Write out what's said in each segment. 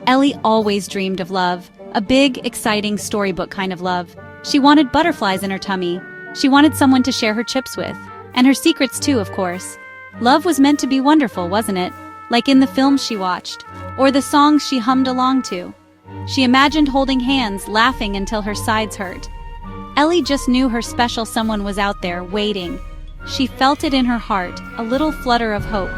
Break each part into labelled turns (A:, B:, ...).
A: Ellie always dreamed of love, a big, exciting storybook kind of love. She wanted butterflies in her tummy. She wanted someone to share her chips with. And her secrets too, of course. Love was meant to be wonderful, wasn't it? Like in the films she watched, or the songs she hummed along to. She imagined holding hands, laughing until her sides hurt. Ellie just knew her special someone was out there, waiting. She felt it in her heart, a little flutter of hope.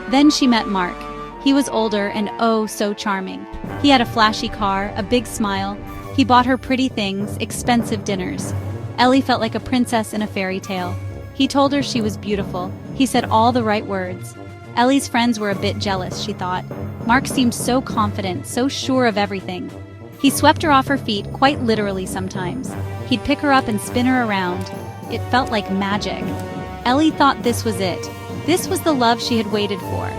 A: Then she met Mark. He was older and oh so charming. He had a flashy car, a big smile. He bought her pretty things, expensive dinners. Ellie felt like a princess in a fairy tale. He told her she was beautiful. He said all the right words. Ellie's friends were a bit jealous, she thought. Mark seemed so confident, so sure of everything. He swept her off her feet, quite literally sometimes. He'd pick her up and spin her around. It felt like magic. Ellie thought this was it. This was the love she had waited for.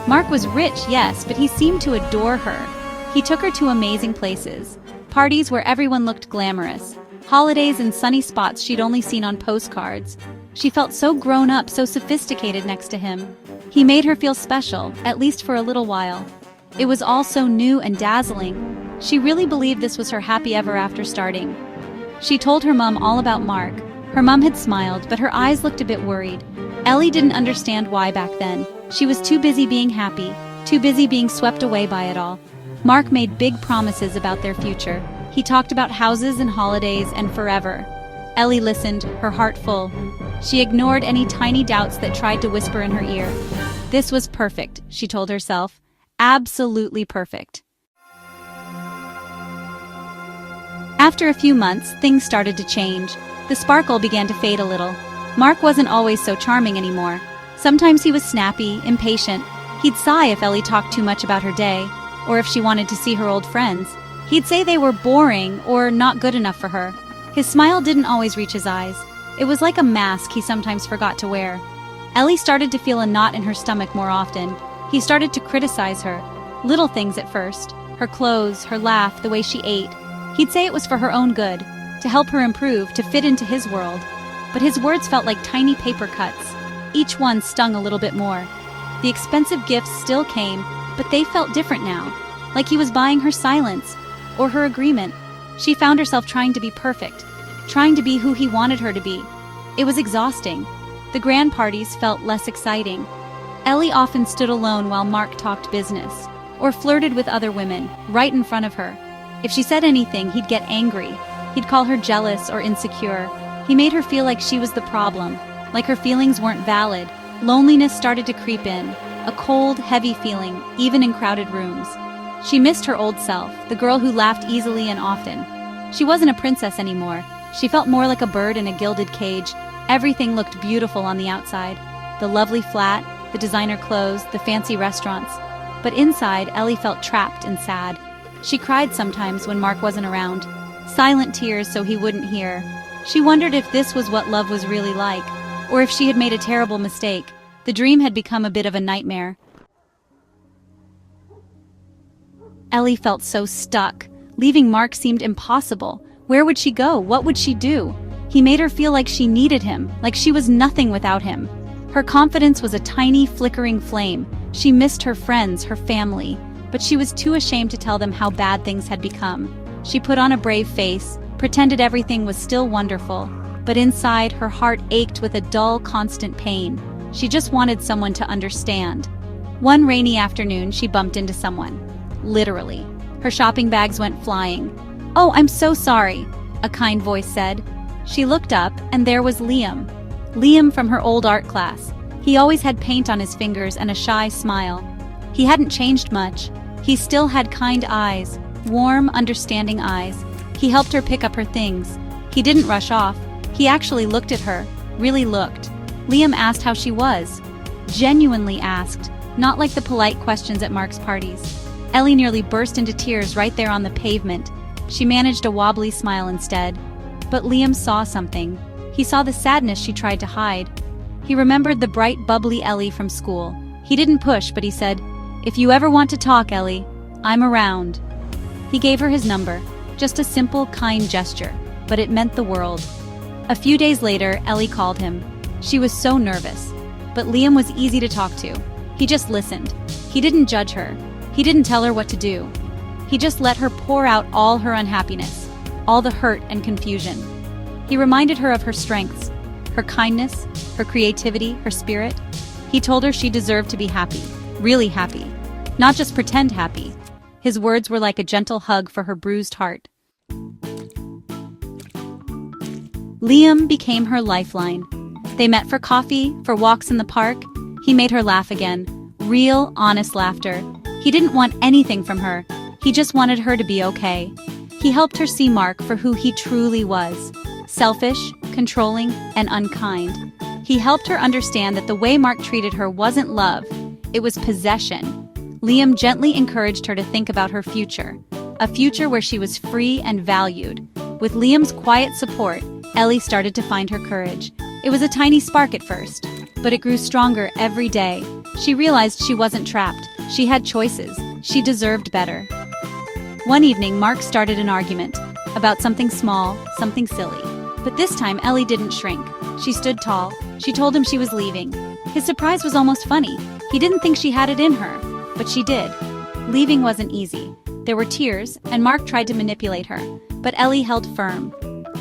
A: Mark was rich, yes, but he seemed to adore her. He took her to amazing places. Parties where everyone looked glamorous. Holidays in sunny spots she'd only seen on postcards. She felt so grown up, so sophisticated next to him. He made her feel special, at least for a little while. It was all so new and dazzling. She really believed this was her happy ever after starting. She told her mom all about Mark. Her mom had smiled, but her eyes looked a bit worried. Ellie didn't understand why back then. She was too busy being happy, too busy being swept away by it all. Mark made big promises about their future. He talked about houses and holidays and forever. Ellie listened, her heart full. She ignored any tiny doubts that tried to whisper in her ear. This was perfect, she told herself. Absolutely perfect. After a few months, things started to change. The sparkle began to fade a little. Mark wasn't always so charming anymore. Sometimes he was snappy, impatient. He'd sigh if Ellie talked too much about her day, or if she wanted to see her old friends. He'd say they were boring or not good enough for her. His smile didn't always reach his eyes. It was like a mask he sometimes forgot to wear. Ellie started to feel a knot in her stomach more often. He started to criticize her. Little things at first. Her clothes, her laugh, the way she ate. He'd say it was for her own good, to help her improve, to fit into his world. But his words felt like tiny paper cuts. Each one stung a little bit more. The expensive gifts still came, but they felt different now. Like he was buying her silence, or her agreement. She found herself trying to be perfect, trying to be who he wanted her to be. It was exhausting. The grand parties felt less exciting. Ellie often stood alone while Mark talked business, or flirted with other women, right in front of her. If she said anything, he'd get angry. He'd call her jealous or insecure. He made her feel like she was the problem, like her feelings weren't valid. Loneliness started to creep in, a cold, heavy feeling, even in crowded rooms. She missed her old self, the girl who laughed easily and often. She wasn't a princess anymore. She felt more like a bird in a gilded cage. Everything looked beautiful on the outside. The lovely flat, the designer clothes, the fancy restaurants. But inside, Ellie felt trapped and sad. She cried sometimes when Mark wasn't around. Silent tears so he wouldn't hear. She wondered if this was what love was really like, or if she had made a terrible mistake. The dream had become a bit of a nightmare. Ellie felt so stuck. Leaving Mark seemed impossible. Where would she go? What would she do? He made her feel like she needed him, like she was nothing without him. Her confidence was a tiny, flickering flame. She missed her friends, her family, but she was too ashamed to tell them how bad things had become. She put on a brave face, pretended everything was still wonderful, but inside, her heart ached with a dull, constant pain. She just wanted someone to understand. One rainy afternoon, she bumped into someone. Literally. Her shopping bags went flying. "Oh, I'm so sorry," a kind voice said. She looked up, and there was Liam. Liam from her old art class. He always had paint on his fingers and a shy smile. He hadn't changed much. He still had kind eyes, warm, understanding eyes. He helped her pick up her things. He didn't rush off. He actually looked at her, really looked. Liam asked how she was. Genuinely asked, not like the polite questions at Mark's parties. Ellie nearly burst into tears right there on the pavement. She managed a wobbly smile instead. But Liam saw something. He saw the sadness she tried to hide. He remembered the bright, bubbly Ellie from school. He didn't push, but he said, "If you ever want to talk, Ellie, I'm around." He gave her his number. Just a simple, kind gesture, but it meant the world. A few days later, Ellie called him. She was so nervous. But Liam was easy to talk to. He just listened. He didn't judge her. He didn't tell her what to do. He just let her pour out all her unhappiness, all the hurt and confusion. He reminded her of her strengths, her kindness, her creativity, her spirit. He told her she deserved to be happy, really happy, not just pretend happy. His words were like a gentle hug for her bruised heart. Liam became her lifeline. They met for coffee, for walks in the park. He made her laugh again, real, honest laughter. He didn't want anything from her. He just wanted her to be okay. He helped her see Mark for who he truly was, selfish, controlling, and unkind. He helped her understand that the way Mark treated her wasn't love, it was possession. Liam gently encouraged her to think about her future, a future where she was free and valued. With Liam's quiet support, Ellie started to find her courage. It was a tiny spark at first, but it grew stronger every day. She realized she wasn't trapped. She had choices. She deserved better. One evening, Mark started an argument about something small, something silly. But this time, Ellie didn't shrink. She stood tall. She told him she was leaving. His surprise was almost funny. He didn't think she had it in her, but she did. Leaving wasn't easy. There were tears, and Mark tried to manipulate her, but Ellie held firm.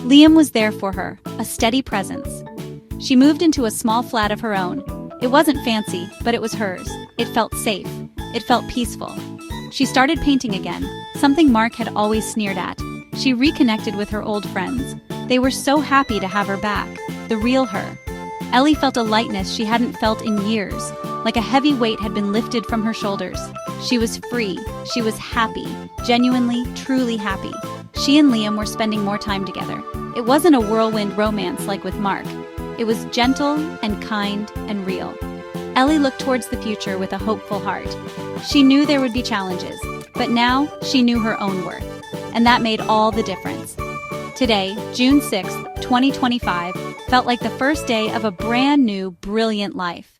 A: Liam was there for her, a steady presence. She moved into a small flat of her own. It wasn't fancy, but it was hers. It felt safe. It felt peaceful. She started painting again, something Mark had always sneered at. She reconnected with her old friends. They were so happy to have her back, the real her. Ellie felt a lightness she hadn't felt in years, like a heavy weight had been lifted from her shoulders. She was free. She was happy, genuinely, truly happy. She and Liam were spending more time together. It wasn't a whirlwind romance like with Mark. It was gentle and kind and real. Ellie looked towards the future with a hopeful heart. She knew there would be challenges, but now she knew her own worth, and that made all the difference. Today, June 6th, 2025, felt like the first day of a brand new, brilliant life.